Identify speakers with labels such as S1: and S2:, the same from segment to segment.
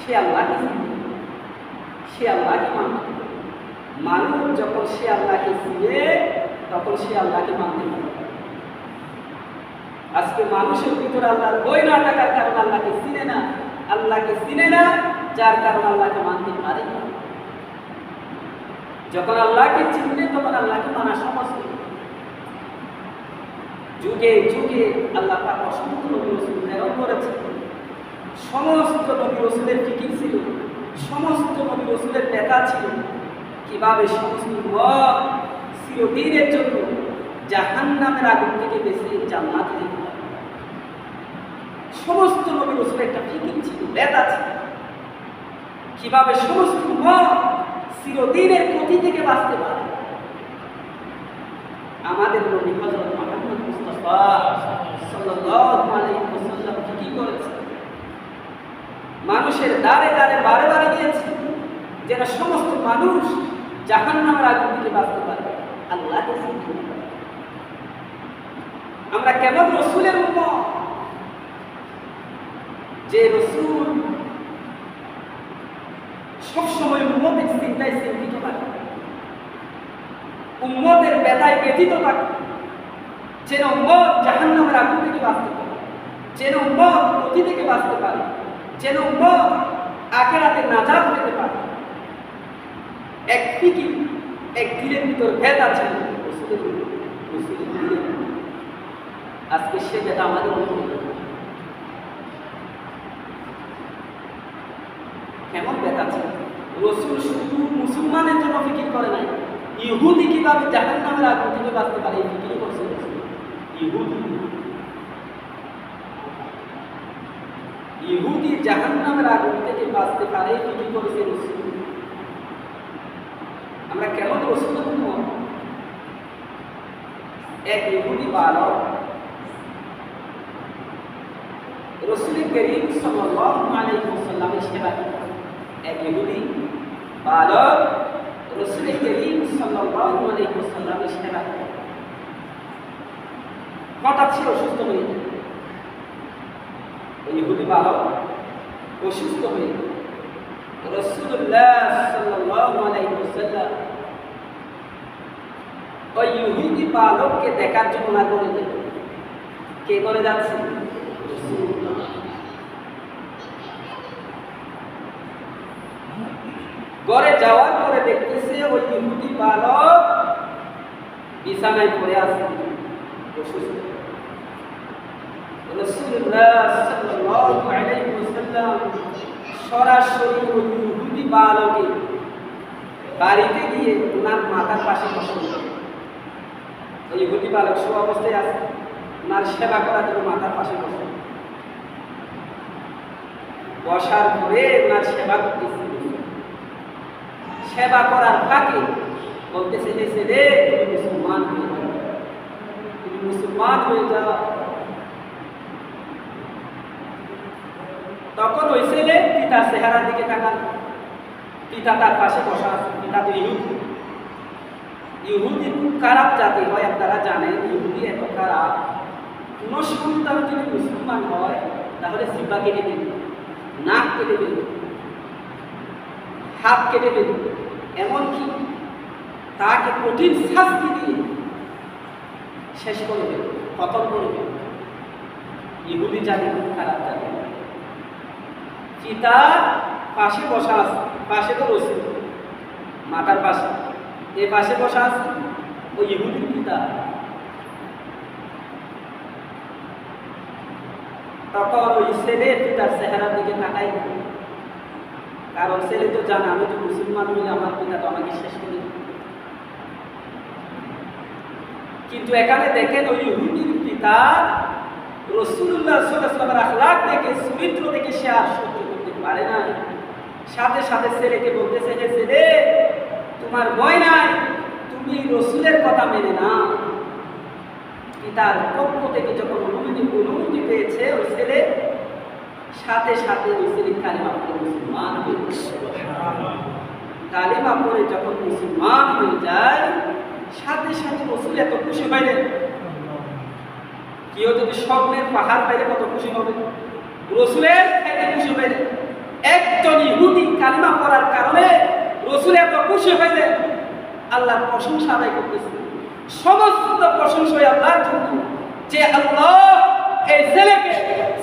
S1: সে আল্লাহকে চিনে, সে আল্লাহকে মানবে। মানুষ যখন সে আল্লাহকে চিনে তখন সে আল্লাহকে মানতে পারে। আজকে মানুষের ভিতরে আল্লাহর বই না থাকার কারণে আল্লাহকে চিনে না, আল্লাহকে চিনে না, যার কারণে আল্লাহকে মানতে পারে না। যখন আল্লাহকে চিনবে তখন আল্লাহকে মানা সহজ হবে। যুগে যুগে আল্লাহ পাক অসংখ্য নবী রাসূল প্রেরণ করেছেন। সমস্ত নবী রাসূলের ফিকির ছিল, সমস্ত নবী রাসূলের ব্যথা ছিল কিভাবে সমস্ত উম্মত চিরদিনের জন্য জাহান্নামের আগুন থেকে বেঁচে জান্নাতে যেতে পারে। সমস্ত নবী রাসূলের একটা ফিকির ছিল, ব্যথা ছিল কিভাবে সমস্ত উম্মত চিরদিনের ক্ষতি থেকে বাঁচতে পারে। আমাদের নবী হযরত মুহাম্মদ মুস্তাফা সাল্লাল্লাহু আলাইহি ওয়াসাল্লাম কি করেছেন? মানুষের দ্বারে দ্বারে বারে বারে গিয়েছে যেন সমস্ত মানুষ জাহান্নামের আগুন থেকে বাঁচতে পারে, আল্লাহকে চিনতে পারে। আমরা কেমন রাসূলের উম্মত, যে রাসূল সবসময় উম্মতের চিন্তায় চিন্তিত থাকে, উম্মতের ব্যথায় ব্যথিত থাকে, যেন উম্মত জাহান্নামের আগুন থেকে বাঁচতে পারে, যেন উম্মত ক্ষতি থেকে বাঁচতে পারে, যেন উম্মত আখিরাতে নাজাত পেতে পারে। এক ফিকির, এক দিলের ভিতর ব্যথা আছে রাসূলের দিলে। আজকে সে ব্যথা আমাদের মধ্যে কেমন ব্যথা আছে? রাসূল শুধু মুসলমানের জন্য ফিকির করে নাই, ইহুদি কিভাবে জাহান্নামের আগুন থেকে বাঁচতে পারে এই ফিকির করছে ইহুদি জাহান্নামের আগুন থেকে বাঁচতে পারে ফিকির করেছে রাসূল। আমরা কেমন রাসূলের উম্মত? এক ইহুদি বালক রাসূল করিম সাল্লাল্লাহু আলাইহি ওয়াসাল্লামের সেবা করে। এক ইহুদি বালক রাসূল করিম সাল্লাল্লাহু আলাইহি ওয়াসাল্লামের সেবা করে। হঠাৎ সে অসুস্থ হয়ে যায়। ওই ইহুদি বালক অসুস্থ হয়ে যায়। রাসূলুল্লাহ সাল্লাল্লাহু আলাইহি ওয়াসাল্লাম ওই ইহুদি বালককে দেখার জন্য না করে যায়। কে করে যাচ্ছে? ঘরে যাওয়ার পরে দেখতেছে ওই ইহুদি বালক বিছানায় পড়ে আছে, অসুস্থ। রাসূলুল্লাহ সাল্লাল্লাহু আলাইহি ওয়াসাল্লাম সরাসরি ওই ইহুদি বালকে বাড়িতে গিয়ে ওনার মাথার পাশে বসলেন। ওই ইহুদি বালক শোয়া অবস্থায় আছে, ওনার সেবা করার জন্য মাথার পাশে বসলেন। বসার পরে ওনার সেবা করতেছে। সেবা করার ফাঁকে বলতেছে যে ছেলে তুমি মুসলমান হয়ে যাও, তুমি মুসলমান হয়ে যাও। তখন ওই ছেলে পিতার চেহারার দিকে তাকান। পিতা তার পাশে বসা আছে। পিতা তো ইহুদি। ইহুদি খুব খারাপ জাতি হয়, আপনারা জানেন। ইহুদি এত খারাপ, কোন সন্তান যদি মুসলমান হয় তাহলে জিহ্বা কেটে দেবে, নাক কেটে দেবে, হাত কেটে দেবে, এমনকি তাকে কঠিন শাস্তি দিয়ে শেষ করে দেবে, খতম করে দেবে। ইহুদি জাতি খুব খারাপ জাতি। পিতা পাশে বসা আছে, পাশে তো রয়েছে মাথার পাশে, এই পাশে বসা আছে ওই ইহুদির পিতা। তখন ওই ছেলে পিতার চেহারার দিকে তাকাই, কারণ ছেলে তো জানে আমি তো মুসলমান হইলে আমার পিতা তো আমাকে শেষ করে দেবে। কিন্তু এখানে দেখেন ওই ইহুদির পিতা রাসূলুল্লাহ সাল্লাল্লাহু আলাইহি ওয়াসাল্লামের আখলাক দেখে, চরিত্র দেখে সে আর সহ্য করতে পারে না। সাথে সাথে ছেলেকে বলতেছে যে ছেলে তোমার ভয় নাই, তুমি রাসূলের কথা মেনে না। পিতার পক্ষ থেকে যখন অনুমতি পেয়েছে ওই ছেলে, সাথে সাথে ওই ছেলে কালিমা পড়ে মুসলমান হয়ে যায়। কালিমা পড়ে যখন মুসলমান হয়ে যায়, সাথে সাথে রাসূল এত খুশি হইলেন। কেউ যদি স্বর্ণের পাহাড় পাইলে কত খুশি হবে, রাসূলের থেকে খুশি হইলেন। একজন কালিমা পড়ার কারণে রসুল এত খুশি হইলে আল্লাহর প্রশংসা আদায় করতেছে। সমস্ত প্রশংসা আল্লাহর জন্য যে আল্লাহ এই ছেলেকে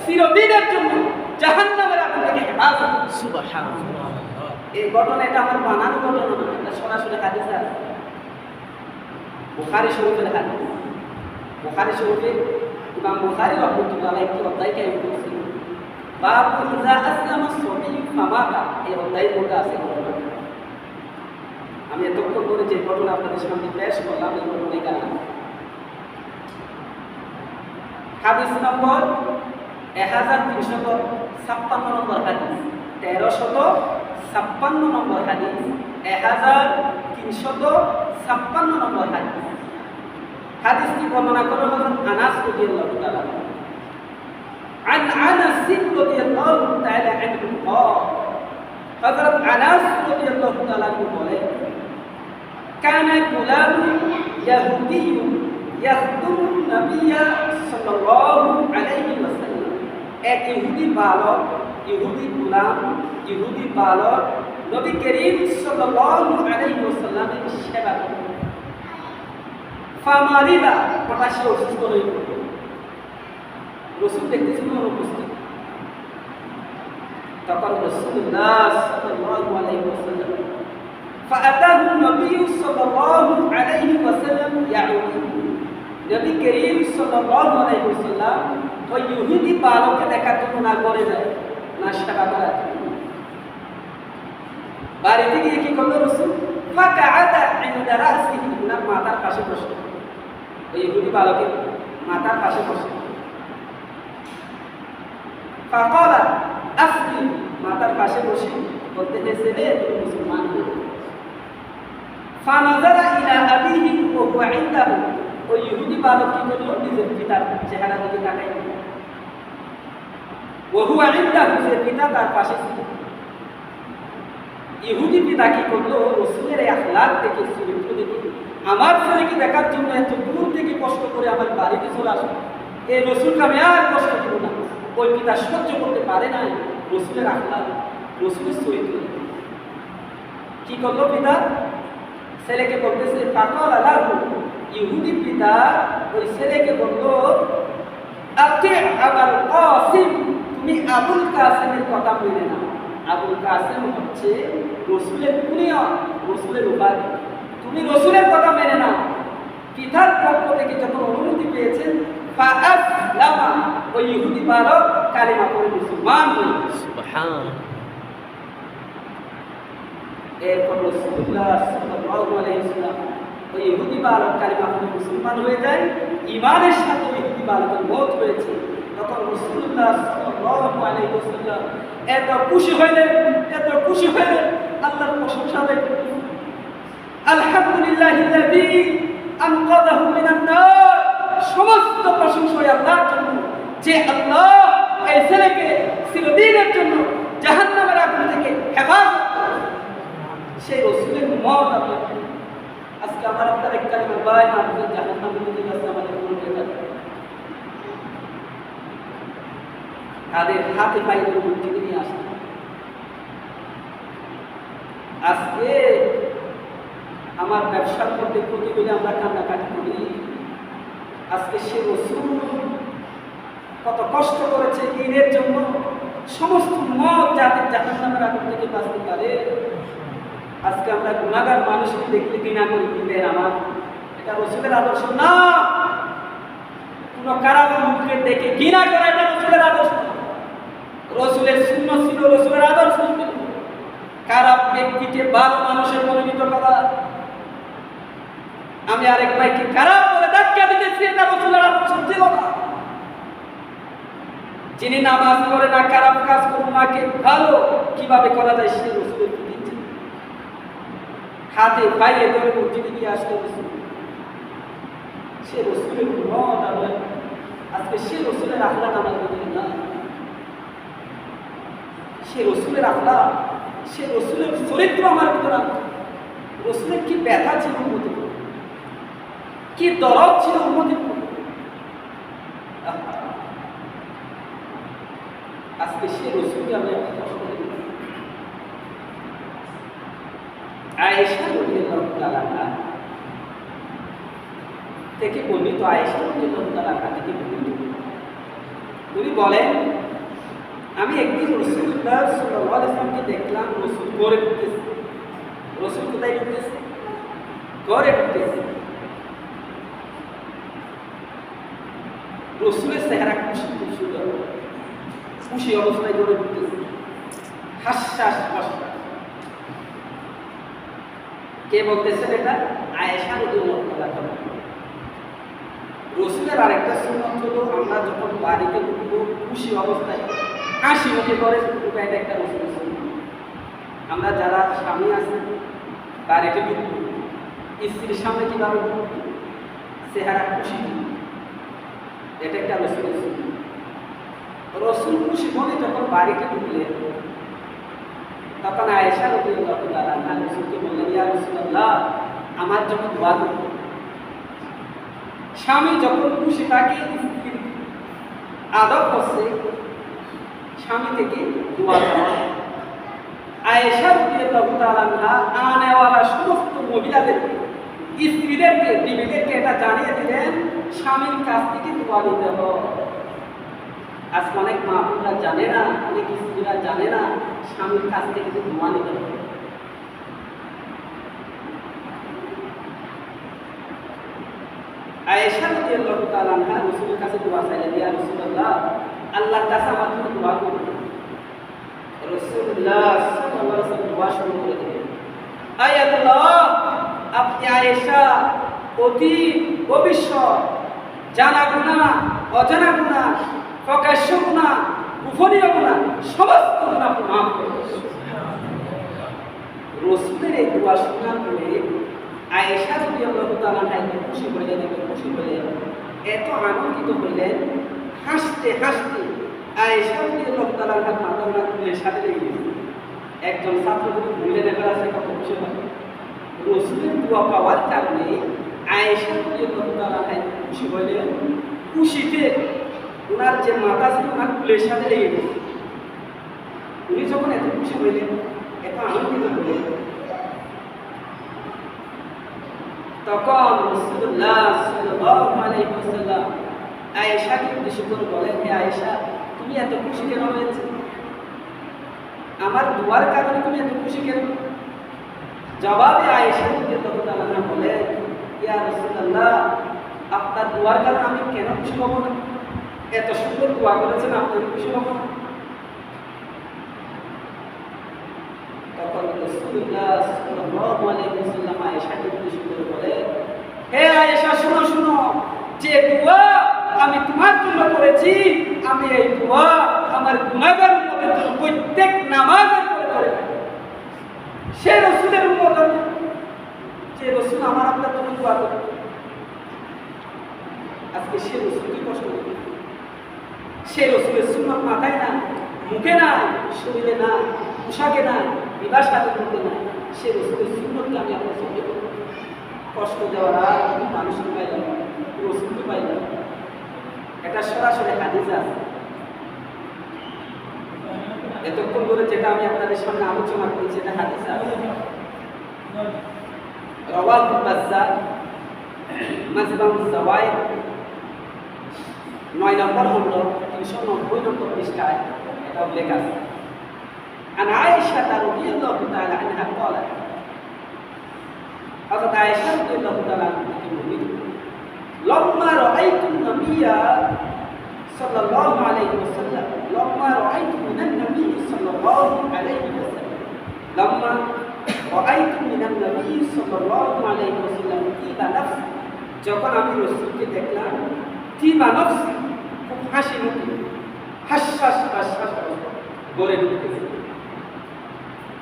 S1: চিরদিনের জন্য জাহান্নামের আগুন থেকে হেফাজত। সুবহানাল্লাহ। এই ঘটনা এটা আমার বানানো ঘটনা না, এটা সরাসরি হাদিসে আছে, বুখারী শরীফের হাদিস। বুখারী শরীফে ইমাম বুখারী রাহমাতুল্লাহ আলাইহি একটি অধ্যায় কায়েম করেছেন, বাবু ইযা আসলামা সাবিয়্যু ফামাতা। এই অধ্যায়ের মধ্যে আছে ঘটনা। আমি এতক্ষণ ধরে যে ঘটনা আপনাদের সামনে পেশ করলাম, এই ঘটনা এখানে আছে। হাদিস নম্বর 1356 নম্বর হাদিস, 1356 নম্বর হাদিস, 1356 নম্বর হাদিস। হাদিসটি বর্ণনা করা হলো আনাস রাদিয়াল্লাহু তাআলা عن أنس رضي الله تعالى عنه قال حضرت أنس رضي الله تعالى عنه বলেন كان غلام يهودي يخدم النبي صلى الله عليه وسلم। এক ইহুদি বালক, ইহুদি গোলাম, ইহুদি বালক নবী করিম সাল্লাল্লাহু আলাইহি ওয়াসাল্লামের সেবা করত। ফামারিদা, হঠাৎ সে অসুস্থ হয়ে পড়ল। রসুল দেখতেছিলেন অনুপস্থিত। তখন রাসূলুল্লাহ সাল্লাল্লাহু আলাইহি ওয়াসাল্লাম فأتاه النبي صلى الله عليه وسلم يعوده। নবী করিম সাল্লাল্লাহু আলাইহি ওয়াসাল্লাম ওই ইহুদি বালককে দেখার জন্য না করে যায়, না সেবা করার জন্য বাড়িতে গিয়ে কি করলো রসুল? ফাকাআদা ইনদা রাসিহি, ওনার মাথার পাশে বসে। ওই ইহুদি বালকের মাথার পাশে বসে। ফাকালা আসলিম, মাথার পাশে বসে বলতে ছেলে তুমি মুসলমান হয়ে। ফানাজারা ইলা আবিহি ওয়া হুয়া ইনদাহু, ওই ইহুদি বালক কি করলো? নিজের পিতার চেহারা দিকে তাকাই। ওয়া হুয়া ইনদাহু, যে পিতা তার পাশে ছিল। ইহুদি পিতা কি করলো? রাসূলের এই আখলাক থেকে, চরিত্র দেখে আমার ছেলেকে দেখার জন্য এত দূর থেকে কষ্ট করে আমার বাড়িতে চলে আসলো, এই রাসূলকে আমি আর কষ্ট দিব না। ওই পিতা সহ্য করতে পারে না রাসূলের আখলাক, রাসূলের চরিত্র। কি করলো পিতা? ছেলেকে বলতেছে ফাকাল আলাহু, ইহুদি পিতা ওই ছেলেকে বললো আতি আবুল কাসিম, তুমি আবুল কাসিমের কথা মেনে নাও। আবুল কাসিম হচ্ছে রাসূলের কুনিয়ত, রাসূলের উপাধি। তুমি রাসূলের কথা মেনে নাও। পিতার পক্ষ থেকে যখন অনুমতি পেয়েছেন ফাআসলামা, ওই ইহুদি বালক কালিমা পড়ে মুসলমান হয়ে। সুবহানাল্লাহ। এরপর রাসূলুল্লাহ সাল্লাল্লাহু আলাইহি ওয়াসাল্লাম ওই ইহুদি বালক কালিমা পড়ে মুসলমান হয়ে যায়। ঈমানের সাথে ইহুদি বালকের মওত হয়েছে। তখন রাসূলুল্লাহ সাল্লাল্লাহু আলাইহি ওয়াসাল্লাম এত খুশি হইলেন, এত খুশি হইলেন, আল্লাহর প্রশংসা আদায় করলেন। আলহামদুলিল্লাহিল্লাযী আনকাযাহু মিনান নার, সমস্ত প্রশংসা আল্লাহর জন্য যে আল্লাহ এই ছেলেকে চিরদিনের জন্য জাহান্নামের আগুন থেকে হেফাজত করেন। সেই রাসূলের মওত আল্লাহ। আজকে আমার আপনার এক কালিমা ভাই মাত্র জাহান্নামের মধ্যে গেছে, আমাদের কোনো নেতা তাদের হাতে পায়ে ধরে মসজিদে নিয়ে আসে। আজকে আমার ব্যবসার মধ্যে ক্ষতি হলে আমরা কান্নাকাটি করি। আজকে সে রাসূল কত কষ্ট করেছে দিনের জন্য, সমস্ত মত যাতে জাহান্নামের আগুন থেকে বাঁচতে পারে। আজকে আমরা গুনাহগার মানুষকে দেখলে ঘৃণা করি, দিনের আমার এটা রাসূলের আদর্শ না। কোন খারাপ মুখকে দেখে ঘৃণা করা এটা রাসূলের আদর্শ না। রাসূলের সুন্নাত ছিল, রাসূলের আদর্শ ছিল খারাপ ব্যক্তিকে ভালো মানুষের পরিণত করা। আমি আরেক ভাইকে খারাপ করে ধাক্কা দিতেছি, এটা রাসূলের আদর্শ ছিল না। যিনি নামাজ পড়ে না, খারাপ কাজ করে না, কে ভালো কিভাবে করা যায় সে রাসূলের দিচ্ছে। হাতে পায়ে ধরে মসজিদে গিয়ে আসতে রাসূল, সে রাসূলের মত আমরা আজকে সে রাসূলের আখলাক আমাদের মধ্যে না। সে রাসূলের আখলাক, সে রাসূলের চরিত্র আমার ভিতরে আছে। রাসূলের কি ব্যথা ছিল উম্মতের প্রতি, কি দরদ ছিল উম্মতের প্রতি। আজকে সে রাসূলকে আমরা কষ্ট করি। আয়েশা রাদিয়াল্লাহু তাআলা থেকে বর্ণিত, আয়েশা রাদিয়াল্লাহু তাআলা থেকে বর্ণিত, উনি বলেন আমি একদিন রাসূলুল্লাহ সাল্লাল্লাহু আলাইহি ওয়াসাল্লামকে দেখলাম রাসূল ঘরে ঢুকতেছে। রাসূল কোথায় ঢুকতেছে? ঘরে ঢুকতেছে। রাসূলের চেহারা খুশি অবস্থায় ঘরে ঢুকতেছে, হাসহাস হাসহাস। কে বলতেছেন এটা? আয়েশা রাদিয়াল্লাহু তাআলা। রাসূলের আরেকটা সুন্নাত হলো আমরা যখন বাড়িতে ঢুকবো খুশি অবস্থায় হাসি মুখে করে ঢুকবো, এটা একটা রাসূলের সুন্নাত। আমরা যারা স্বামী আছেন বাড়িতে ঢুকবো, স্ত্রীর সামনে কিভাবে ঢুকবো? চেহারা খুশি, এটা একটা রাসূলের সুন্নাত। রাসূল খুশি মনে যখন বাড়িতে ঢুকলেন তখন আয়েশা রাদিয়াল্লাহু তাআলা রাসূলকে বললেন, ইয়া রাসূলুল্লাহ আমার জন্য দোয়া করুন। স্বামী যখন খুশি থাকে স্ত্রীর আদব হচ্ছে স্বামী থেকে দোয়া করা। আয়েশা রাদিয়াল্লাহু তাআলা আনেওয়ালা সমস্ত মহিলাদেরকে, স্ত্রীদেরকে, বিবিদেরকে এটা জানিয়ে দিলেন স্বামীর কাছ থেকে দোয়া নিতে হবে। আজকে অনেক মা বোনরা জানে না, অনেক স্ত্রীরা জানে না স্বামীর কাছ থেকে দোয়া নিতে হবে। আয়েশা রাদিয়াল্লাহু তাআলা রাসূলের কাছে দোয়া চাইলেন, ইয়া রাসূলুল্লাহ আল্লাহর কাছে আমার জন্য দোয়া করুন। রাসূলুল্লাহ সাল্লাল্লাহু আলাইহি ওয়াসাল্লাম দোয়া শুরু করে দিলেন, আয় আল্লাহ আপনি আয়েশা অতীত ভবিষ্যৎ জানা গুনাহ, অজানা গুনাহ, প্রকাশ্য গুনাহ, গোপনীয় গুনাহ সমস্ত গুনাহ মাফ করুন। রাসূলের এই দোয়া শোনার পরে আয়েশা রাদিয়াল্লাহু তাআলা খুশি হইলেন, এত আনন্দিত হইলেন, হাসতে হাসতে আয়েশা রাদিয়াল্লাহু তাআলা মাথার খুলে সাথে লেগে গেছে। একজন ছাত্র যদি ভুলে নেবে আছে কত খুশি হয়। রাসূলের দোয়া পাওয়ার কারণে আয়েশা রাদিয়াল্লাহু তাআলা খুশি হইলেন, খুশিতে ওনার যে মাথা ছিল ওনার খুলের সাথে লেগে গেছে। উনি যখন এত খুশি হইলেন, এত আনন্দিত হইলেন, তখন রাসূলুল্লাহ সাল্লাল্লাহু আলাইহি ওয়াসাল্লাম আয়েশাকে উদ্দেশ্য করে বলেন, হে আয়েশা তুমি এত খুশি কেন হয়েছে? আমার দোয়ার কারণে তুমি এত খুশি কেন? জবাবে আয়েশা রাদিয়াল্লাহু তাআলা বলেন, ইয়া রাসূলুল্লাহ আপনার দোয়ার কারণে আমি কেন খুশি হব না? এত সুন্দর দোয়া করেছেন, আপনি খুশি হব না? তখন রাসূলুল্লাহ সাল্লাল্লাহু আলাইহি ওয়াসাল্লাম আয়েশাকে উদ্দেশ্য করে বলেন, হে আয়েশা শোনো শোনো, যে দোয়া আমি তোমার জন্য করেছি আমি এই দোয়া আমার গুনাহগার উম্মতের জন্য প্রত্যেক নামাজের পরে করে থাকি। সে রাসূলের উম্মত, যে রাসূল আমার আপনার জন্য দোয়া করে, আজকে সে রাসূলকে কষ্ট করে, সে রাসূলের সুন্নাত মাথায় না, মুখে না, শরীরে না, পোশাকে না, বিবাহ সাথে করতে না, সে রাসূলের সুন্নাতকে আমি আপনার সঙ্গে কষ্ট দেওয়ার আর মানুষকে পাইলাম, রাসূলকে পাইলাম। এটা সরাসরি হাদিস আছে। এতক্ষণ ধরে যেটা আমি আপনাদের সামনে আলোচনা করেছি এটা হাদিস আছে। রাওয়াহু বাজ্জার মাজমাউ যাওয়ায়েদ 9 নম্বর খণ্ড 390 নম্বর পৃষ্ঠায় এটা উল্লেখ আছে। আন আয়েশা রাদিয়াল্লাহু তাআলা আনহা قالت হযরত আয়েশা রাদিয়াল্লাহু তাআলা থেকে বর্ণিত, লম্মা রাআইতুন নবিয়্যা সাল্লাল্লাহু আলাইহি ওয়াসাল্লাম, লম্মা রাআইতু মিনান নবী সাল্লাল্লাহু আলাইহি ওয়াসাল্লাম, লম্মা রাআইতু মিনান নবী সাল্লাল্লাহু আলাইহি ওয়াসাল্লাম তিবা নাফসি, যখন আমি রাসূলকে দেখলাম তিবা নাফসি, খুব হাসি মুখে হাসহাস হাসহাস বলে ঢুকতেছে।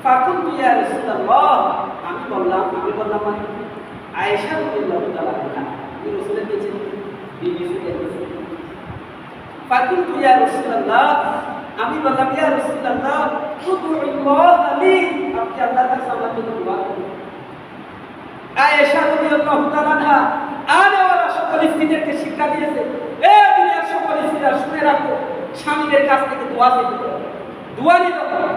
S1: ফাকুলতু ইয়া রাসূলুল্লাহ, আমি বললাম মানে আয়েশা রাদিয়াল্লাহু তাআলা আনহা রাসূলের কাছে বিবিকে গেছে। ফাকুলতু ইয়া রাসূলুল্লাহ, আমি বললাম ইয়া রাসূলুল্লাহ উদউল্লাহ লি, আপনি আল্লাহর কাছে আমার জন্য দোয়া করুন। আয়েশা রাদিয়াল্লাহু তাআলা আনহা আনেওয়ালা সকল স্ত্রীদেরকে শিক্ষা দিয়েছে, এ দুনিয়ার সকল স্ত্রীরা শুনে রাখো, স্বামীদের কাছ থেকে দোয়া চাইতে হবে, দোয়া নিতে হবে।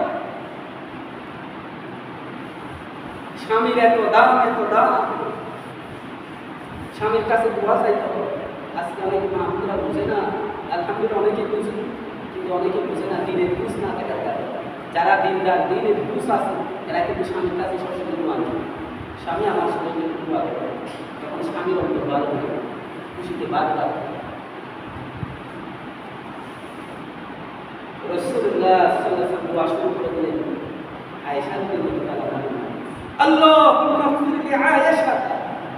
S1: স্বামীর এত দাম, এত দাম। স্বামীর কাছে দোয়া চাইতে হবে। আজকে অনেক মা আমরা বুঝে না, আলহামদুলিল্লাহ অনেকে বুঝে, কিন্তু অনেকে বুঝে না দিনের বুঝ না থাকার কারণে। যারা দিনদার দিনের বুঝ আছে এরা কিন্তু স্বামীর কাছে সবসময় দোয়া করে। স্বামী আমার সঙ্গে দোয়া করে, তখন স্বামীর অন্তর ভালো হবে, খুশিতে বাড়বে। রাসূলুল্লাহ সাল্লাল্লাহু আলাইহি ওয়াসাল্লাম দোয়া শুরু করে দিলেন। আয়েশা রাদিয়াল্লাহু তাআলা আনহা, আল্লাহুম্মা ইগফির লি আয়েশা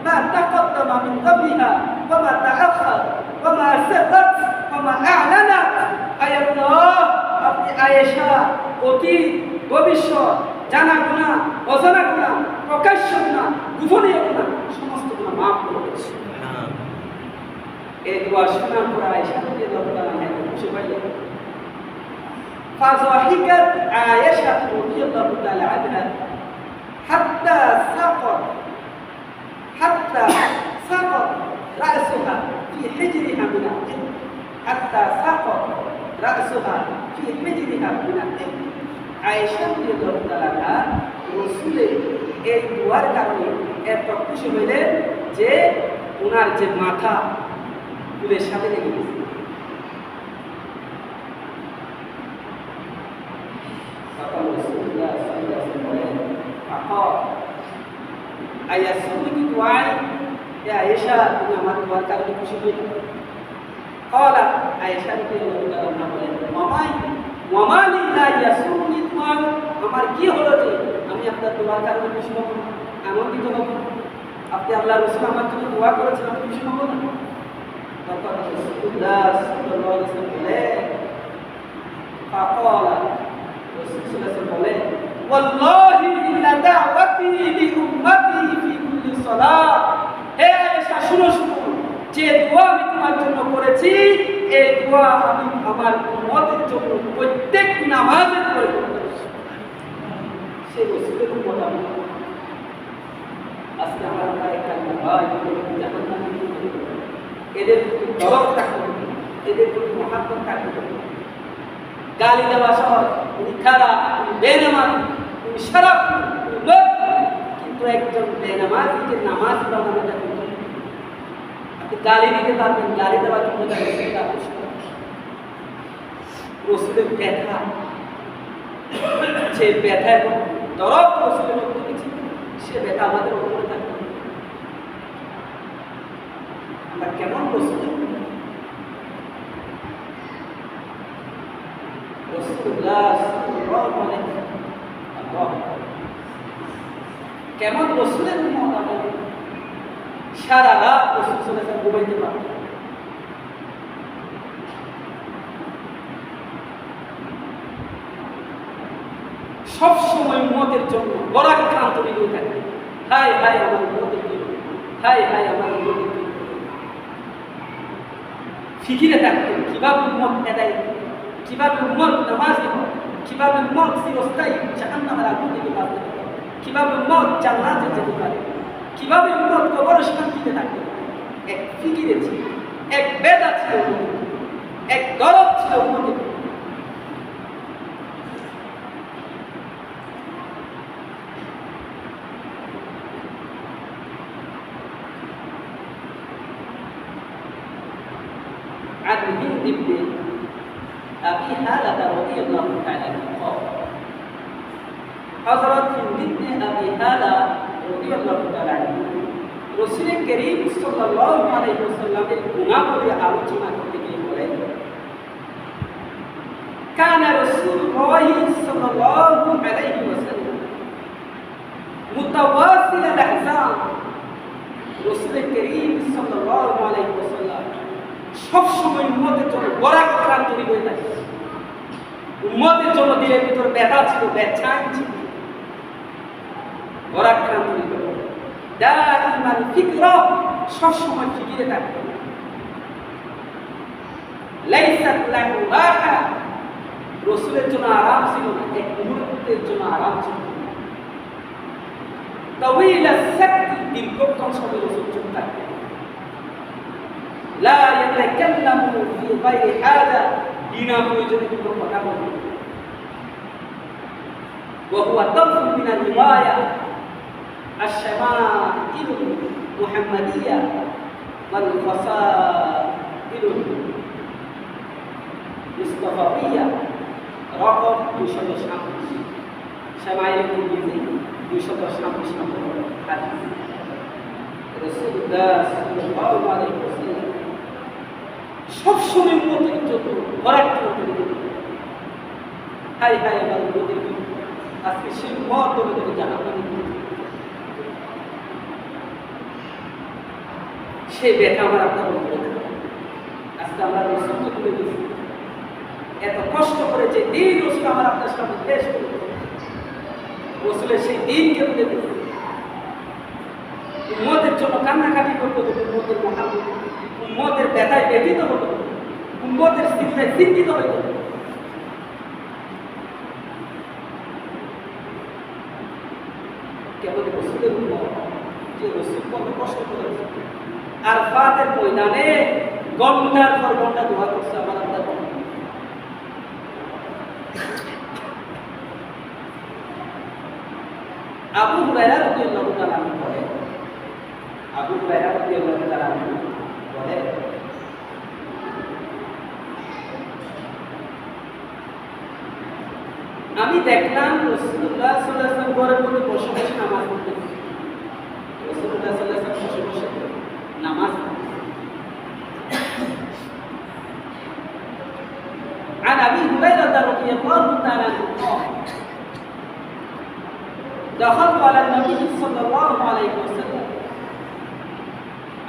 S1: মা তাকাদ্দামা মিন যামবিহা ওয়া মা তাআখার ওয়া মা সাররাত ওয়া মা আ'লানাত। আয় আল্লাহ, আপনি আয়েশা অতীত ভবিষ্যৎ জানা গুনাহ, অজানা গুনাহ, প্রকাশ্য গুনাহ, গোপনীয় গুনাহ সমস্ত গুনাহ মাফ করে দিয়েছেন। এই দোয়া শোনার পর আয়েশা রাদিয়াল্লাহু তাআলা আনহা খুশি হলেন। فضحكت عائشة رضي الله تعالى عنها حتى سقط رأسها في حجرها من الطين، حتى سقط رأسها في حجرها من الطين। আয়েশা রাদিয়াল্লাহু তাআলা আনহা রাসূলের এই দোয়ার কারণে এত খুশি হলেন যে ওনার যে মাথা চুলের সাথে লেগে গেছে। আয়াসুকি দুআই ইয়া আয়েশা, তুমি আমার দোয়ার কারণে খুশি হলে? ক্বালা, আয়েশা রাদিয়াল্লাহু তাআলা আনহা বলেন, ওয়ামালি লা ইয়াসুনি দুআ, আমার কি হলো যে আমি আপনার দোয়ার কারণে খুশি হব, আনন্দিত হব? আপনি আল্লাহর রাসূল আমার জন্য দোয়া করেছেন, আমি খুশি হব না? তখন রাসূলুল্লাহ সাল্লাল্লাহু আলাইহি ওয়াসাল্লাম বলেন, ফাকালা, রাসূলুল্লাহ বলেন, ওয়াল্লাহি লা দাওয়াতি লি উম্মতি ফি কুল্লি সালাত। হে আয়েশা, শুনো শুনো, যে দোয়া আমি তোমার জন্য করেছি এই দোয়া আমি আমার উম্মতের জন্য প্রত্যেক নামাজে করে করেছি। সেই রাসূলের উম্মত আমি। আজকে আমরা একটা ভাই জাহান্নামে এদের প্রতি দরদ থাকবে, এদের প্রতি মহাব্বত থাকবে। গালি দেওয়া সহজ, উনি খারাপ, উনি বেনামাজি, উনি খারাপ, উনি লোক, কিন্তু একজন বেনামাজিকে নামাজ বানানো যাবে। আপনি গালি দিতে পারবেন, গালি দেওয়ার জন্য রসুলের ব্যথা, যে ব্যথা এবং দরদ রসুলের মধ্যে গেছে, সে ব্যথা আমাদের উপরে থাকবে। আমরা কেমন রসুল? কেমন রসুলের উম্মত আমরা? সারা রাত রসুল সাল্লাল্লাহু আলাইহি ওয়াসাল্লাম ঘুমাইতে পারতেন। সব সময় উম্মতের জন্য বরাক্রান্ত হয়ে থাকে। হায় হায় আমার উম্মতের জন্য, হায় হায় আমার উম্মতের জন্য ফিকিরে থাকতেন, কিভাবে উম্মত হেদায়েত, কিভাবে উম্মত নামাজি হয়, কিভাবে উম্মত চিরস্থায়ী জাহান্নামের আগুন থেকে বাঁচতে পারে, কিভাবে উম্মত জান্নাতে যেতে পারে, কিভাবে উম্মত কবরে শান্তিতে থাকতে পারে। এক ফিকিরে ছিল, এক বেদা ছিল, এক দরদ ছিল উম্মতের। عن هند بن أبي هالة رضي الله تعالى عنه قال حضرت هند بن أبي هالة رضي الله تعالى عنه رسول كريم صلى الله عليه وسلم গুনাহগুলি আলোচনা করতে গিয়ে বলেন, كان رسول الله صلى الله عليه وسلم متواصل الأحزان। رسول كريم صلى الله عليه وسلم সবসময় উম্মতের জন্য বরাক্রান্ত হয়ে থাকে। উম্মতের জন্য দিলের ভিতর ব্যথা ছিল, ব্যথাই ছিল, বরাক্রান্ত হয়ে থাকে। দাইমান ফিকরা, সবসময় ফিকিরে থাকতো। লাইসাত লাহু রাহা, রাসূলের জন্য আরাম ছিল না, এক মুহূর্তের জন্য আরাম ছিল না। তাওয়িলা সাকতি, দীর্ঘক্ষণ সময় রাসূল চুপ থাকতেন। লা ইয়াতাকাল্লামু ফি গায়রি হাজা, বিনা প্রয়োজনে কোনো কথা বলতেন না। ওয়া হুয়া তাফু মিনাল রিওয়ায়া, الشمائل المحمدية والخصائل المصطفوية رقم 226 شمائل الترمذي 226 নম্বর হাদিস রাসূলুল্লাহ সাল্লাল্লাহু আলাইহি ওয়াসাল্লাম সব সময় উম্মতের জন্য বরাদ্দ করে দিতেন। হাই হাই আমার উম্মতের আজকে সেই মত করে জাহান্নামে সেই ব্যথা আমার আপনার উপরে আজকে আমরা রসুলকে তুলে দিচ্ছি। এত কষ্ট করে যে দিন রসুল আমার আপনার সামনে পেশ করে রসুলের সেই দিনকে তুলে দিচ্ছি। উম্মতের জন্য কান্নাকাটি করতে হবে, উম্মতের মহাবুদ উম্মতের ব্যথায় ব্যথিত হতে হবে, উম্মতের চিন্তায় চিন্তিত হতে হবে। কেবল রসুলের উম্মত যে রসুল কত কষ্ট করেছে আর ফাতের ময়দানে ঘন্টার পর ঘন্টা দোয়া করছে আমার আল্লাহ। আবু হুরায়রা রাদিয়াল্লাহু তাআলা বলে, আবু হুরায়রা রাদিয়াল্লাহু তাআলা বলে আমি দেখলাম রাসূলুল্লাহ সাল্লাল্লাহু আলাইহি ওয়াসাল্লাম ঘরের মধ্যে বসে বসে নামাজ পড়তেন। রাসূলুল্লাহ সাল্লাল্লাহু আলাইহি ওয়াসাল্লাম বসে বসে নামাজ পড়তেন। عن أبي هريرة رضي الله تعالى عنه قال دخلت على النبي صلى الله عليه وسلم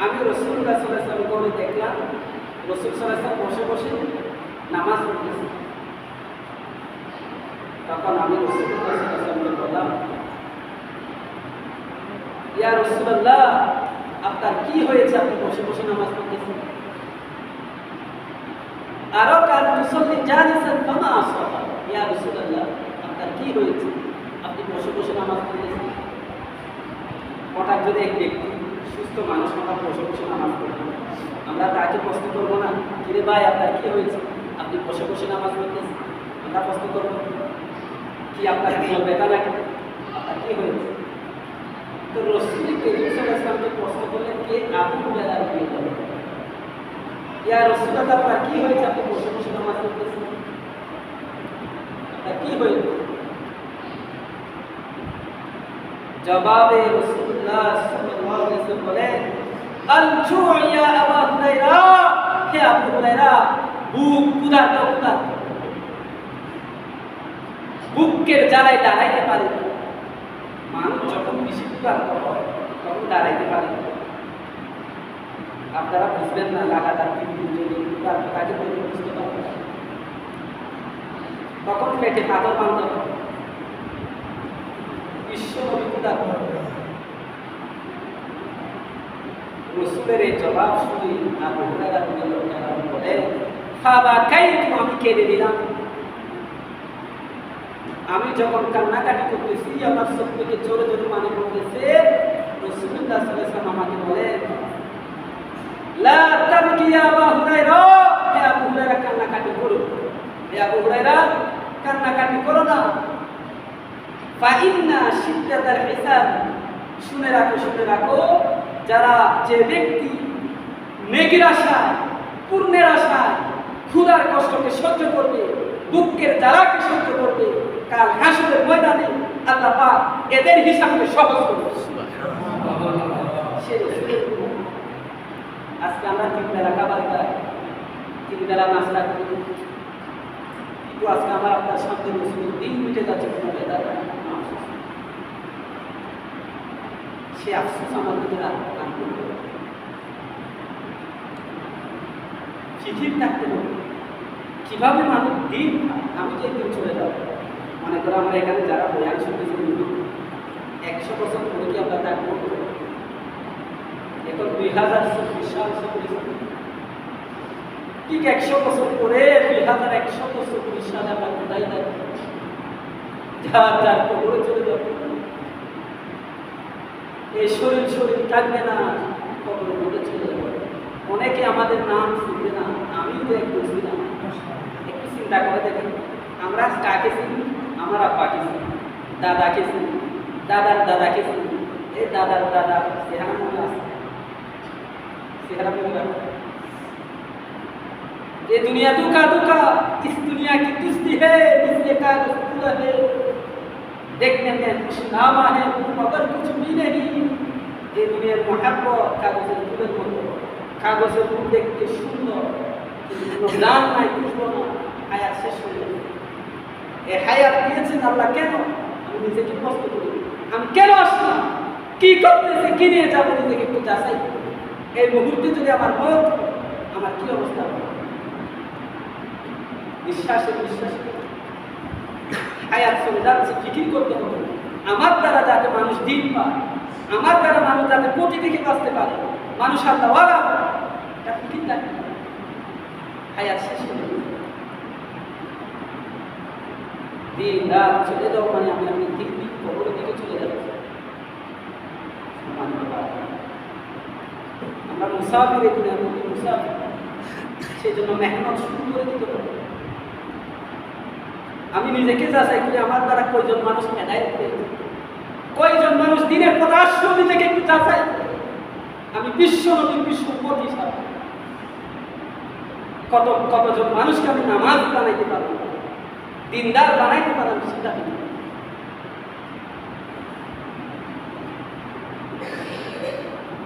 S1: আমি রাসূলুল্লাহ সাল্লাল্লাহু আলাইহি ওয়াসাল্লাম ঘরে দেখলাম রাসূল সাল্লাল্লাহু আলাইহি ওয়াসাল্লাম বসে বসে নামাজ পড়তেছেন। তখন আমি রাসূলুল্লাহ সাল্লাল্লাহু আলাইহি ওয়াসাল্লামকে বললাম, ইয়া রাসূলুল্লাহ আপনার কি হয়েছে, আপনি বসে বসে নামাজ পড়তেছেন? আরো কাল মুসল্লি জালিসান ফামা আসাবা, ইয়া রাসূলুল্লাহ আপনার কি হয়েছে, আপনি বসে বসে নামাজ পড়তেছেন? হঠাৎ যদি এক ব্যক্তি সুস্থ মানুষ হঠাৎ বসে বসে নামাজ পড়তেন, আমরা তাকে প্রশ্ন করবো না, কিরে ভাই আপনার কি হয়েছে, আপনি বসে বসে নামাজ পড়তেছেন? আমরা প্রশ্ন করবো কি আপনার কি ব্যথা নাকি, আপনার কি হয়েছে? তো রাসূল কারীম সাল্লাল্লাহু আলাইহি ওয়াসাল্লামকে প্রশ্ন করলেন কে? আবু হুরায়রা রাদিয়াল্লাহু আনহু। ইয়া রাসূলুল্লাহ আপনার কি হয়েছে, আপনি বসে বসে নামাজ পড়তেছেন? আপনার কি হয়েছে? জবাবে রাসূলুল্লাহ সাল্লাল্লাহু আলাইহি ওয়াসাল্লাম বলেন, আল জু' ইয়া আবু হুরায়রা, হে আবু হুরায়রা বুক ক্ষুধার্ত, বুকের জ্বালায় দাঁড়াইতে পারে না। মানুষ যখন বেশি ক্ষুধার্ত হয় তখন দাঁড়াইতে পারে না। আপনারা বুঝবেন না, লাগাতার 3 দিন যদি ক্ষুধার্ত থাকে তখন বুঝতে পারবেন না। তখন পেটে পাথর বাঁধতে হবে। বিশ্ব নবী ক্ষুধার্ত রসুলের এই জবাব শুনে আবু হুরায়রা রাদিয়াল্লাহু তাআলা বলেন, ফাবাকাইতু, আমি কেঁদে দিলাম। আমি যখন কান্নাকাটি করতেছি আমার চোখ থেকে জোরে জোরে পানি পড়তেছে। রাসূলুল্লাহ সাল্লাল্লাহু আলাইহি ওয়াসাল্লাম আমাকে বলেন, লা তাবকি ইয়া আবু হুরায়রা, হে আবু হুরায়রা কান্নাকাটি করো, হে আবু হুরায়রা কান্নাকাটি করো না। ফা ইন্না শিদ্দাতাল হিসাব, শুনে রাখো যারা যে ব্যক্তি নেকির আশায় পূর্ণের আশায় ক্ষুধার কষ্টকে সহ্য করবে, দুঃখের জ্বালাকে সহ্য করবে, কাল হাসরের ময়দানে আল্লাহ পাক এদের হিসাবকে সহজ করবে। আজকে আমরা 3 বেলা খাবার খাই, 3 বেলা নাস্তা করি, কিন্তু আজকে আমার আপনার সামনে রসুলের দিন মিটে যাচ্ছে কোনো বেলা সে আফসোস আমার ভিতরে কাম করতে হবে। শিথিল থাকতে হবে কিভাবে মানুষ দিন আমি যে দিন চলে যাব। মনে করো আমরা এখানে যারা বয়ান শুনতেছি 100 বছর পরে কি আমরা থাকবো? এখন 2024 সাল ঠিক 100 বছর পরে 2124 সালে আমরা কোথায় থাকবো? যার কবরে চলে যাবো। এই শরীর থাকবে না, কবরের মধ্যে চলে যাবে। অনেকে আমাদের নাম শুনবে না, আমিও তো একটু ছিলাম। একটু চিন্তা করে দেখেন, আমরা কাকে চিনি? আমার আব্বাকে চিনি, দাদাকে চিনি, দাদার দাদাকে চিনি, এই দাদার দাদা চেহারা মনে আছে, চেহারা মনে আছে। ये दुनिया दुखा दुखा, इस दुनिया की दुस्ती है, इसलिए कागज पूरा है, देखने में खुशनामा है मगर कुछ भी नहीं। ये दुनिया मोहब्बत कागजेর ফুলের মতো, কাগজের ফুল দেখতে সুন্দর কিন্তু কোনো দাম নাই, বুঝবো না, হায়াত শেষ হয়ে যাবে। এই হায়াত দিয়েছেন আল্লাহ কেন? আমি নিজেকে প্রশ্ন করি, আমি কেন আসলাম, কি করতেছি, কি নিয়ে যাবো, নিজেকে একটু যাচাই করি। এই মুহূর্তে যদি আমার মত, আমার কি অবস্থা হবে? বিশ্বাসে হায়াত চলে যাচ্ছে, ফিকির করতে হবে আমার দ্বারা যাতে মানুষ দিন পায়, আমার দ্বারা মানুষ যাতে কোটি থেকে বাঁচতে পারে, মানুষ আল্লাহ ওয়ালা, এটা ফিকির থাকে। হায়াত শেষ হয়ে যাবে, দিন রাত চলে যাও মানে আমি আপনি দিক দিক কবরের দিকে চলে যাচ্ছি। আমরা মুসাফির, এখানে আমি মুসাফির, সেই জন্য মেহনত শুরু করে দিতে হবে। আমি নিজেকে যাচাই করি আমার দ্বারা কয়জন মানুষ হেদায়েত পেয়েছে, কয়জন মানুষ দিনের পথে আসলো, নিজেকে একটু যাচাই করি। আমি বিশ্ব নবীর বিশ্ব উম্মত হিসাবে কতজন মানুষকে আমি নামাজ বানাইতে পারবো, দিনদার বানাইতে পারলাম, সেটা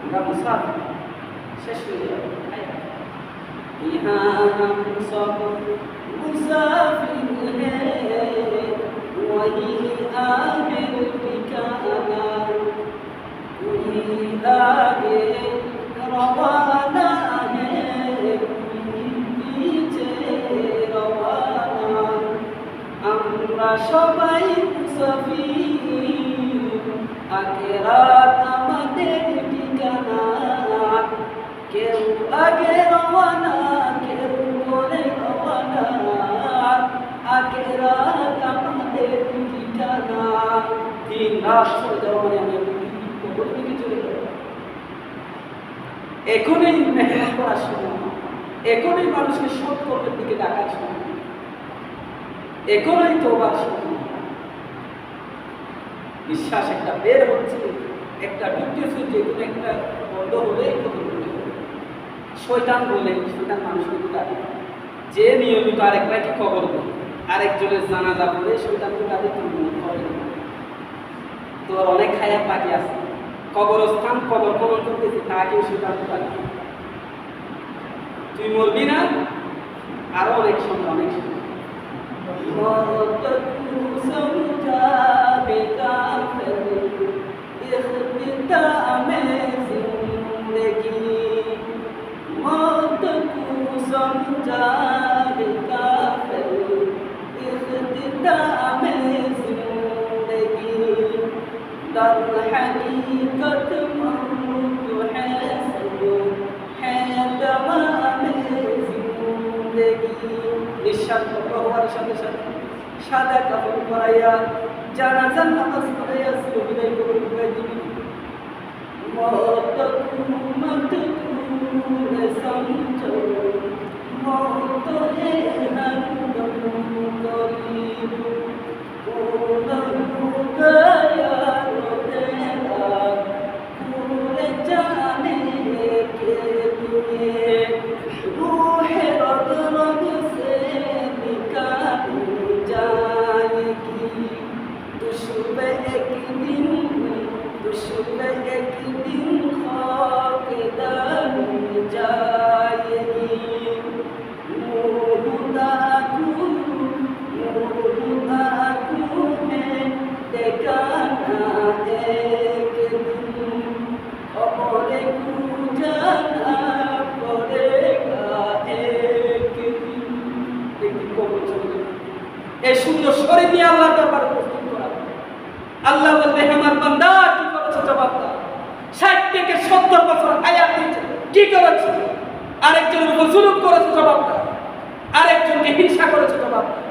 S1: আমরা মুসাফির, শেষ হয়ে যাবে। यहाँ हम सब मुसाफिर हैं, वही आखिर ठिकाना, कोई आगे रवाना है, कोई पीछे रवाना, আমরা সবাই মুসাফির, আখিরাত আমাদের ঠিকানা, কেউ আগে রওনা, কেউ পরে রওনা, আখিরাত আমাদের ঠিকানা। দিন রাত চলে যাওয়া মানে আমি কবরের দিকে চলে যাব। এখনই মেহনত করার সময়, এখনই মানুষকে সৎ কর্মের দিকে ডাকার সময়, এখনই তওবার সময়। বিশ্বাস একটা বের হচ্ছে, একটা ঢুকতেছে, যে কোনো একটা বন্ধ হলে শয়তান বলে, শয়তান মানুষকে ডাকে, যে নিয়মিত আরেক ভাইকে খবর দেয়, আরেকজনের জানাজা বলে শয়তানকে ডাকে, তোর অনেক খায়া বাকি আছে, কবরস্থান কবর খনন করতেছি, তাকেও শয়তানকে ডাকে, তুই মরবি না, আরো অনেক সময়, অনেক সময় मौत को समझा बेकाफिर इख्तिताम जिंदगी, मौत को समझा बेकाफिर इख्तिताम जिंदगी, दर हकीकत मौत है सब है तमाम जिंदगी। নিঃশ্বাস বন্ধ হওয়ার সাথে সাথে সাদা কাপড় পরাইয়া জানাজার নামাজ পড়াইয়া বিদায় করে বিদায় দিবি। মত মত তুরে সমঝো, মত হে হরদম করিব, কোন গয়া তেরা पूरे जाने के लिए, रूह रग रग से निकाली जाएगी, दुश्मन एक दिन खाकदार जाएगी। मुँह में ठिकाना एक दिन, और जाना पड़ेगा एक दिन। এই সুন্দর শরীর নিয়ে আল্লাহ দরবারে উপস্থিত করা, আল্লাহ বলবে আমার বান্দা কি করেছে, জবাব দাও। 60 থেকে 70 বছর হায়াত দিয়েছে, কি করেছে? আরেকজনের উপর জুলুম করেছে, জবাব দাও। আরেকজনকে হিংসা করেছে, জবাব দাও।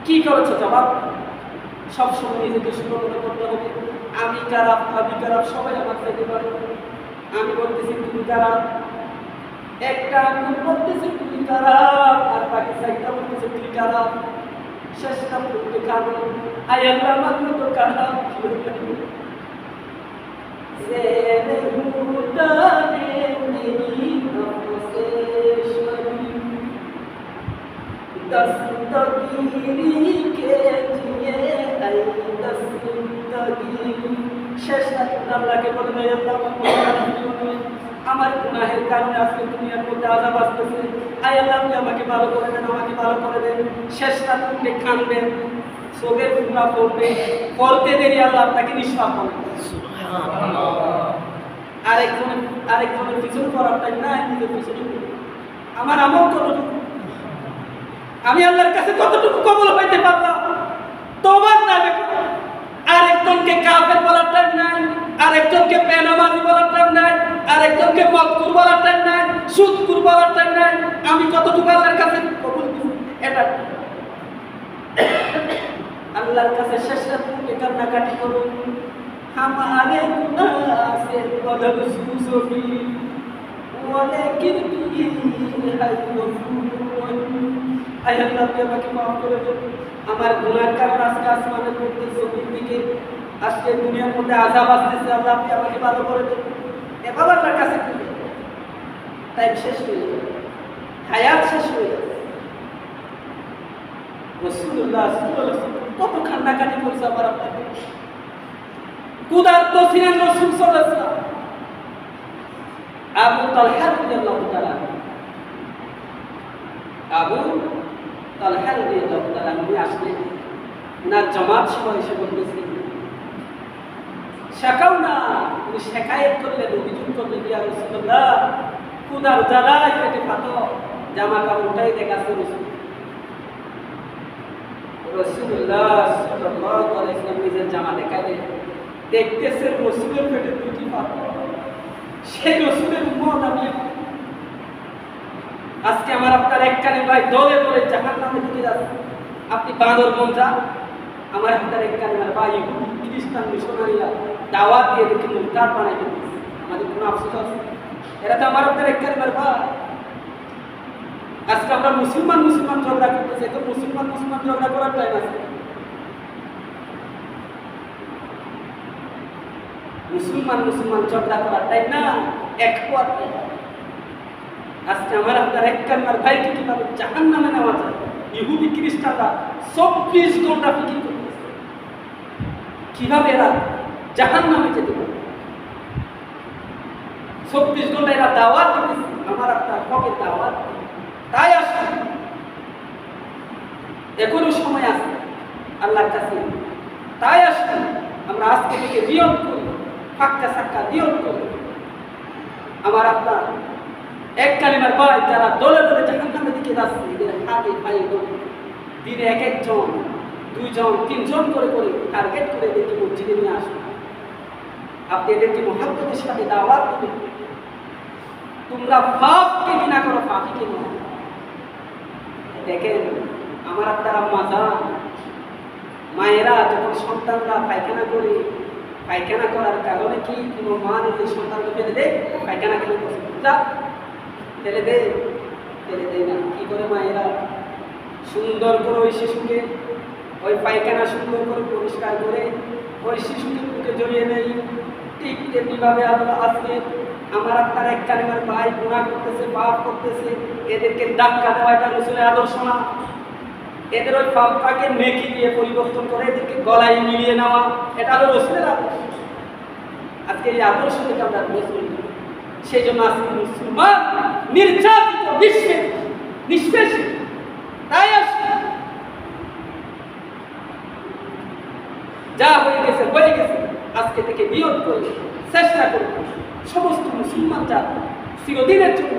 S1: কি করেছে, জবাব দাও। সবসময় নিজেকে সুন্দর মনে করতে হবে, আমি খারাপ, সবাই আমার থেকে পারে। আমি বলতেছি তুমি খারাপ, একটা আমি বলতেছি তুমি খারাপ, আর বাকি 4টা বলতেছে তুমি খারাপ, শেষটা বলতে খারাপ। আই আল্লাহ আমার তো খারাপ, ज़ेरे मुर्दाने मेरी नफ्से शरीफ दस्तगीरी के जिए ऐ दस्तगीरी শেষ রাতে আল্লাহকে বলে দেয় আল্লাহ আমার গুনাহের কারণে আজকে দুনিয়ার মধ্যে আযাব আসতেছে আয় আল্লাহ আপনি আমাকে ভালো করে দেন আমাকে ভালো করে দেন শেষ রাতে উঠে কাঁদবেন চোখের ফুলা পড়বে পড়তে দেরি আল্লাহ আপনাকে নিঃশ্বাস করবেন সুবহানাল্লাহ আরেকজনের পিছনে পড়ার টাইম নাই নিজের পিছনে আমার আমল কতটুকু আমি আল্লাহর কাছে কতটুকু কবুল পাইতে পারলাম তওবার নামে আরেকজনকে কাফের বলার টাইম নাই আরেকজনকে বেনামাজি বলার টাইম নাই আরেকজনকে মদকুর বলার টাইম নাই সুদকুর বলার টাইম নাই আমি কতটুকু আল্লাহর কাছে কবুল দিছি এটা আল্লাহর কাছে শেষ রাতে কান্নাকাটি করুন हमारे गुनाह से बदल सुसबी लेकिन तू ही है गफूर আয় আল্লাহ আপনি আমাকে মাফ করে দেন আমার গুনাহর কারণে আজকে আসমানের মধ্যে জমির দিকে আজকে দুনিয়ার মধ্যে আযাব আসতেছে আল্লাহ আপনি আমাকে ভালো করে দেন এভাবে আল্লাহর কাছে টাইম শেষ হয়ে যাবে হায়াত শেষ হয়ে যাবে রাসূলুল্লাহ সাল্লাল্লাহু আলাইহি ওয়াসাল্লাম কত কান্নাকাটি করছে আমার আপনাকে ক্ষুধার্ত ছিলেন রাসূল সাল্লাল্লাহু আলাইহি ওয়াসাল্লাম আবু তালহা রাদিয়াল্লাহু তাআলা উনি আসলেন উনার জামাত সহ এসে বলতেছি শেখাও না উনি শেখায়ত করলেন অভিযোগ করলেন ইয়া রাসূলুল্লাহ ক্ষুধার জ্বালায় পেটে ফাটো জামা কাপড়টাই দেখাচ্ছে রাসূলুল্লাহ সাল্লাল্লাহু আলাইহি ওয়াসাল্লাম নিজের জামা দেখালে দেখতেছেন রাসূলের পেটে দুটি ফাটো সেই রাসূলের উম্মত আমি আজকে আমার আপনার একখানে ভাই দলে দলে জাহান্নামে দিকে যাচ্ছে আপনি বাঁদর মঞ্জা আমার আপনার একখানে ভাই খ্রিস্টান মিশনারিরা দাওয়াত দিয়ে দেখে মুরতাদ বানাই দিচ্ছে আমাদের কোনো আফসোস আছে এরা তো আমার আপনার একখানে ভাই আজকে আমরা মুসলমান ঝগড়া করতেছি এখন মুসলমান ঝগড়া করার টাইম আছে মুসলমান ঝগড়া করার টাইম না এক পথ আজকে আমার আপনার একখানবার ভাইকে কিভাবে জাহান্নামে নেওয়া যায় ইহুদি খ্রিস্টানরা 24 ঘন্টা ফিকির করতেছে কিভাবে এরা জাহান্নামে যেতে পারে 24 ঘন্টা এরা দাওয়াত দিতেছে আমার আপনার হকের দাওয়াত তাই আসুন এখনো সময় আছে আল্লাহর কাছে তাই আসুন আমরা আজকে থেকে নিয়ত করি ফাক্কা সাক্কা নিয়ত করি আমার আপনার এক কালিমার ভাই যারা দলে দলে জাহান্নামের দিকে যাচ্ছে এদের হাতে পায়ে দিনে এক একজন দুইজন তিনজন করে টার্গেট করে এদেরকে মসজিদে নিয়ে আসুন আপনি এদেরকে মহাব্বতের সাথে দাওয়াত দিবেন তোমরা পাপকে ঘৃণা করো পাপীকে নয় দেখেন আমার আপনারা মায়েরা যখন সন্তানরা পায়খানা করে পায়খানা করার কারণে কি কোনো মা নিজের সন্তানকে ফেলে দেয় পায়খানা কেন করছে ফেলে দেয় না কি করে মায়েরা সুন্দর করে ওই শিশুকে ওই পায়খানা সুন্দর করে পরিষ্কার করে ওই শিশুকে বুকে জড়িয়ে নেই ঠিক তেমনিভাবে আজকে আমার আপনার এক কালিমার ভাই গুনাহ করতেছে পাপ করতেছে এদেরকে ধাক্কা দেওয়া এটা রাসূলের আদর্শ না এদের ওই পাপটাকে নেকি দিয়ে পরিবর্তন করে এদেরকে গলায় মিলিয়ে নেওয়া এটা হলো রাসূলের আদর্শ আজকে এই আদর্শ থেকে আমরা বসে সেই জন্য আজকে মুসলমান নির্যাতিত নিষ্পেষিত তাই যা হয়ে গেছে আজকে থেকে নিয়ত করে চেষ্টা করব সমস্ত মুসলমান জাতি চিরদিনের জন্য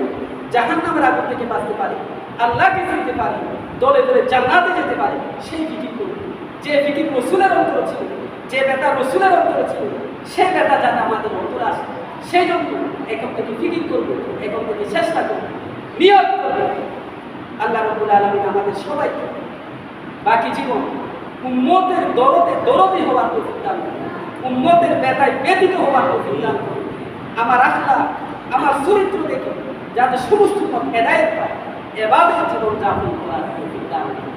S1: জাহান্নামের আগুন থেকে বাঁচতে পারে আল্লাহকে চিনতে পারে দলে দলে জান্নাতে যেতে পারে সেই ফিকির করব যে ফিকির রাসূলের অন্তরে ছিল যে বেটা রাসূলের অন্তরে ছিল সেই বেটা যাতে আমাদের অন্তরে আসে সেই জন্য এখন থেকে ফিকির করবো এখন থেকে চেষ্টা করবো নিয়ত করবো আল্লাহ রাব্বুল আলামিন আমাদের সবাইকে বাকি জীবন উম্মতের দরদে হওয়ার তৌফিক দান করুন উম্মতের ব্যথায় ব্যথিত হওয়ার তৌফিক দান করুন আমার আখলাক আমার চরিত্র দেখে যাতে সমস্ত হেদায়েত পায় এভাবে জীবন যাপন করার তৌফিক দান করুন